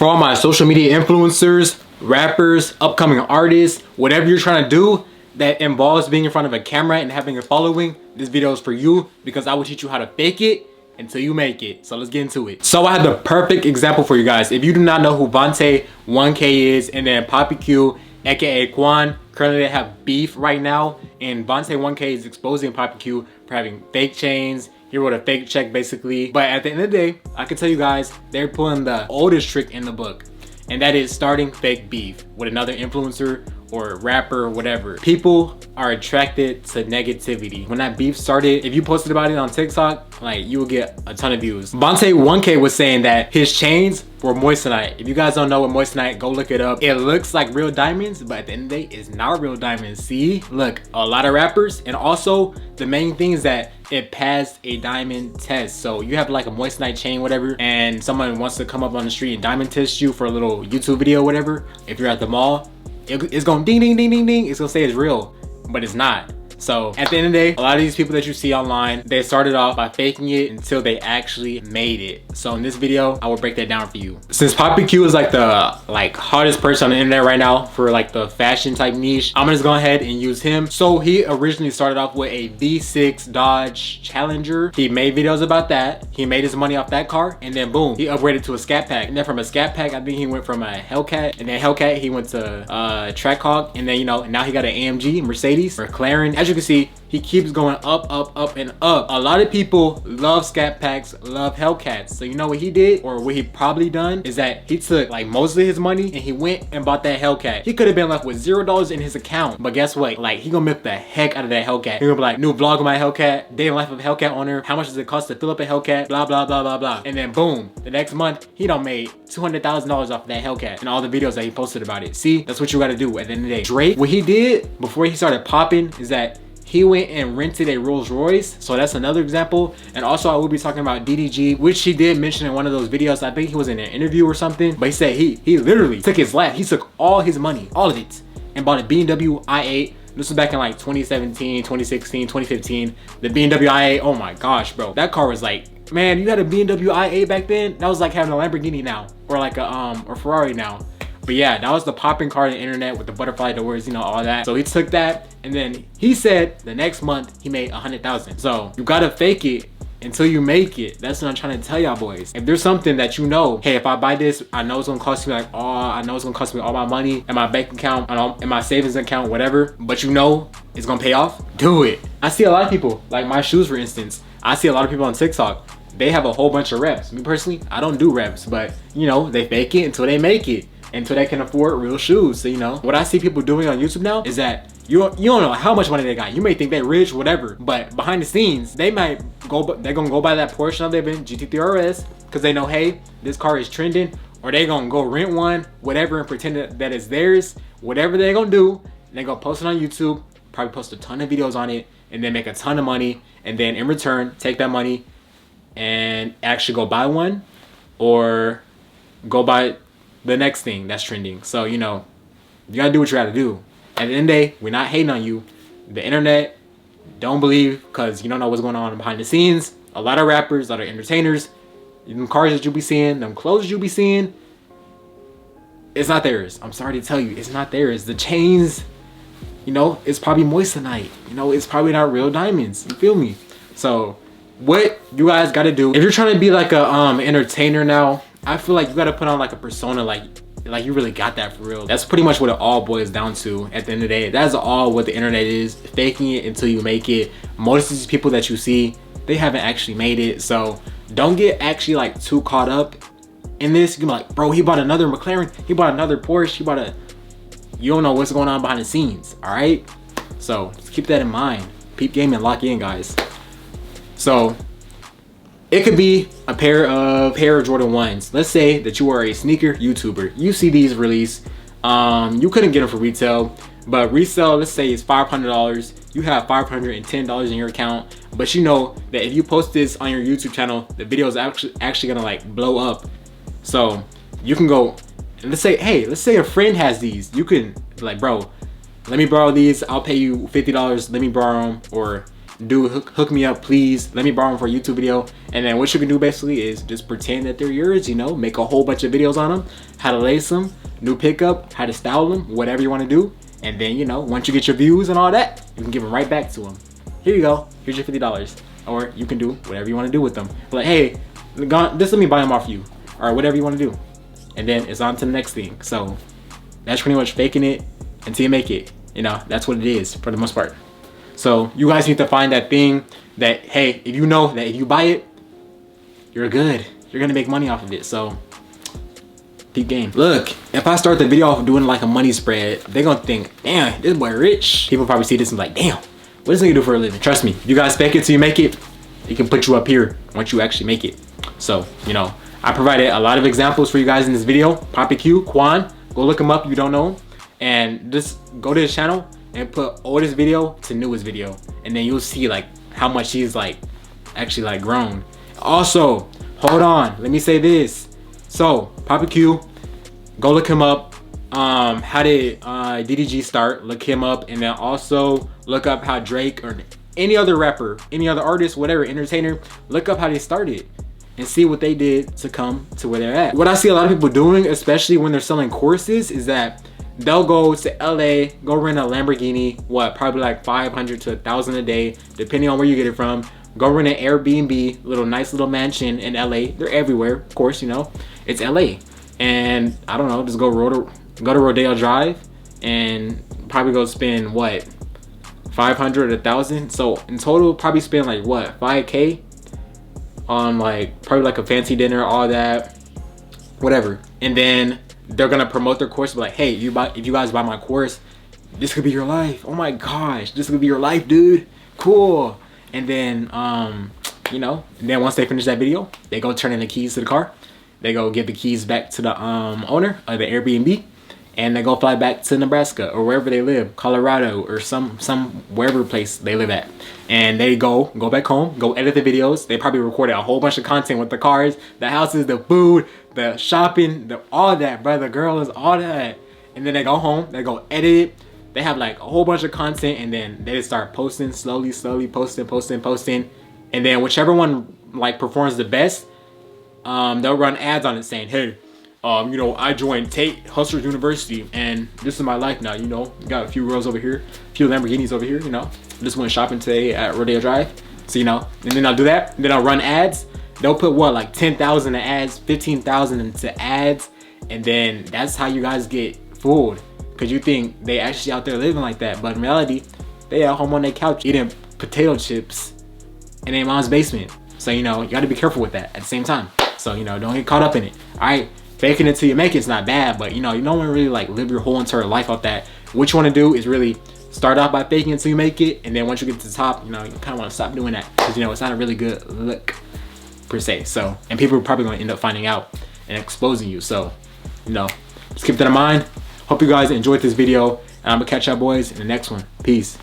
For all my social media influencers, rappers, upcoming artists, whatever you're trying to do that involves being in front of a camera and having a following, this video is for you because I will teach you how to fake it until you make it. So let's get into it. So I have the perfect example for you guys. If you do not know who Vante 1K is, and then Poppy Q, aka Quan, currently they have beef right now, and Vante 1K is exposing Poppy Q for having fake chains. He wrote a fake check basically. But at the end of the day, I can tell you guys, they're pulling the oldest trick in the book, and that is starting fake beef with another influencer or rapper or whatever. People are attracted to negativity. When that beef started, if you posted about it on TikTok, like, you will get a ton of views. Vante 1K was saying that his chains were moissanite. If you guys don't know what moissanite, go look it up. It looks like real diamonds, but at the end of the day, it's not real diamonds. See, look, a lot of rappers, and also the main thing is that it passed a diamond test. So you have like a moissanite chain, whatever, and someone wants to come up on the street and diamond test you for a little YouTube video, whatever. If you're at the mall, it's going ding, ding, ding, ding, ding. It's gonna say it's real, but it's not. So at the end of the day, a lot of these people that you see online, they started off by faking it until they actually made it. So in this video, I will break that down for you. Since Poppy Q is like the hottest person on the internet right now for like the fashion type niche, I'm gonna just go ahead and use him. So he originally started off with a V6 Dodge Challenger. He made videos about that. He made his money off that car, and then boom, he upgraded to a Scat Pack. And then from a Scat Pack, I think he went from a Hellcat, and then Hellcat he went to Trackhawk, and then, you know, now he got an AMG, Mercedes, McLaren. As you can see, he keeps going up, up, up, and up. A lot of people love Scat Packs, love Hellcats. So you know what he did, or what he probably done, is that he took like most of his money and he went and bought that Hellcat. He could have been left with $0 in his account, but guess what? Like, he gonna milk the heck out of that Hellcat. He gonna be like, new vlog on my Hellcat, day in life of a Hellcat owner, how much does it cost to fill up a Hellcat, blah, blah, blah, blah, blah. And then boom, the next month, he done made $200,000 off of that Hellcat and all the videos that he posted about it. See, that's what you gotta do at the end of the day. Drake, what he did before he started popping is that he went and rented a Rolls Royce. So that's another example. And also I will be talking about DDG, which he did mention in one of those videos. I think he was in an interview or something, but he said he literally took his lap. He took all his money, all of it, and bought a BMW i8. This was back in like 2017, 2016, 2015. The BMW i8, oh my gosh, bro. That car was like, man, you had a BMW i8 back then? That was like having a Lamborghini now, or like a or Ferrari now. But yeah, that was the popping car on the internet with the butterfly doors, you know, all that. So he took that, and then he said the next month he made 100,000. So you gotta fake it until you make it. That's what I'm trying to tell y'all boys. If there's something that you know, hey, if I buy this, I know it's gonna cost me like, oh, I know it's gonna cost me all my money in my bank account, in my savings account, whatever, but you know it's gonna pay off, do it. I see a lot of people, like my shoes for instance, I see a lot of people on TikTok, they have a whole bunch of reps. Me personally, I don't do reps, but you know, they fake it until they make it, until they can afford real shoes. So you know, what I see people doing on YouTube now is that you don't know how much money they got. You may think they're rich, whatever, but behind the scenes, they're gonna go buy that Porsche of their GT3 RS because they know, hey, this car is trending, or they gonna go rent one, whatever, and pretend that it's theirs. Whatever they're gonna do, they gonna post it on YouTube, probably post a ton of videos on it, and then make a ton of money, and then in return, take that money and actually go buy one, or go buy the next thing that's trending. So you know, you gotta do what you gotta do. At the end of the day, we're not hating on you. The internet, don't believe, because you don't know what's going on behind the scenes. A lot of rappers, a lot of entertainers, them cars that you'll be seeing, them clothes you'll be seeing, it's not theirs. I'm sorry to tell you, it's not theirs. The chains, you know, it's probably moissanite. You know, it's probably not real diamonds. You feel me? So what you guys gotta do, if you're trying to be like a entertainer now, I feel like you gotta put on like a persona, like you really got that for real. That's pretty much what it all boils down to at the end of the day. That's all what the internet is, faking it until you make it. Most of these people that you see, they haven't actually made it. So don't get actually like too caught up in this. You're like, bro, he bought another McLaren, he bought another Porsche, he bought a, you don't know what's going on behind the scenes, all right? So just keep that in mind. Peep game and lock in, guys. So it could be a pair of Jordan 1s. Let's say that you are a sneaker YouTuber. You see these release. You couldn't get them for retail, but resale, let's say, is $500. You have $510 in your account, but you know that if you post this on your YouTube channel, the video is actually gonna like blow up. So you can go and let's say a friend has these. You can be like, bro, let me borrow these. I'll pay you $50. Let me borrow them. Or dude, hook me up, please. Let me borrow them for a YouTube video. And then what you can do basically is just pretend that they're yours, you know, make a whole bunch of videos on them, how to lace them, new pickup, how to style them, whatever you want to do. And then, you know, once you get your views and all that, you can give them right back to them. Here you go, here's your $50. Or you can do whatever you want to do with them. Like, hey, just let me buy them off you, or whatever you want to do. And then it's on to the next thing. So that's pretty much faking it until you make it. You know, that's what it is for the most part. So you guys need to find that thing that, hey, if you know that if you buy it, you're good. You're gonna make money off of it. So peep game. Look, if I start the video off doing like a money spread, they're gonna think, damn, this boy rich. People probably see this and be like, damn, what does nigga do for a living? Trust me, if you guys fake it till you make it, it can put you up here once you actually make it. So, you know, I provided a lot of examples for you guys in this video. Poppy Q, Quan, go look him up if you don't know him. And just go to his channel and put oldest video to newest video. And then you'll see like how much he's like actually like grown. Also, hold on, let me say this. So, Poppy Q, go look him up. How did DDG start? Look him up, and then also look up how Drake or any other rapper, any other artist, whatever, entertainer, look up how they started and see what they did to come to where they're at. What I see a lot of people doing, especially when they're selling courses, is that they'll go to LA, go rent a Lamborghini, what, probably like 500 to 1,000 a day, depending on where you get it from. Go rent an Airbnb, nice little mansion in LA. They're everywhere, of course, you know, it's LA. And I don't know, just go to Rodeo Drive and probably go spend what, 500 or 1,000. So in total, probably spend like what, 5K on like probably like a fancy dinner, all that, whatever. And then they're gonna promote their course, be like, hey, if you guys buy my course, this could be your life. Oh my gosh, this could be your life, dude. Cool. And then you know, and then once they finish that video, they go turn in the keys to the car. They go give the keys back to the owner of the Airbnb, and they go fly back to Nebraska or wherever they live, Colorado or some wherever place they live at. And they go back home, go edit the videos. They probably recorded a whole bunch of content with the cars, the houses, the food, the shopping, all that, brother, girls, all that. And then they go home, they go edit it. They have like a whole bunch of content, and then they just start posting, slowly posting. And then whichever one like performs the best, they'll run ads on it saying, hey, you know, I joined Tate Hustlers University and this is my life now, you know. Got a few girls over here, a few Lamborghinis over here, you know. Just went shopping today at Rodeo Drive. So, you know, and then I'll do that. And then I'll run ads. They'll put what, like 10,000 in ads, 15,000 into ads. And then that's how you guys get fooled. Because you think they actually out there living like that. But in reality, they at home on their couch eating potato chips in their mom's basement. So, you know, you got to be careful with that at the same time. So, you know, don't get caught up in it. All right, faking it till you make it's not bad, but you know, you don't want to really like live your whole entire life off that. What you want to do is really start off by faking it till you make it, and then once you get to the top, you know, you kind of want to stop doing that because, you know, it's not a really good look per se. So, and people are probably going to end up finding out and exposing you. So, you know, just keep that in mind. Hope you guys enjoyed this video, and I'm gonna catch y'all boys in the next one. Peace.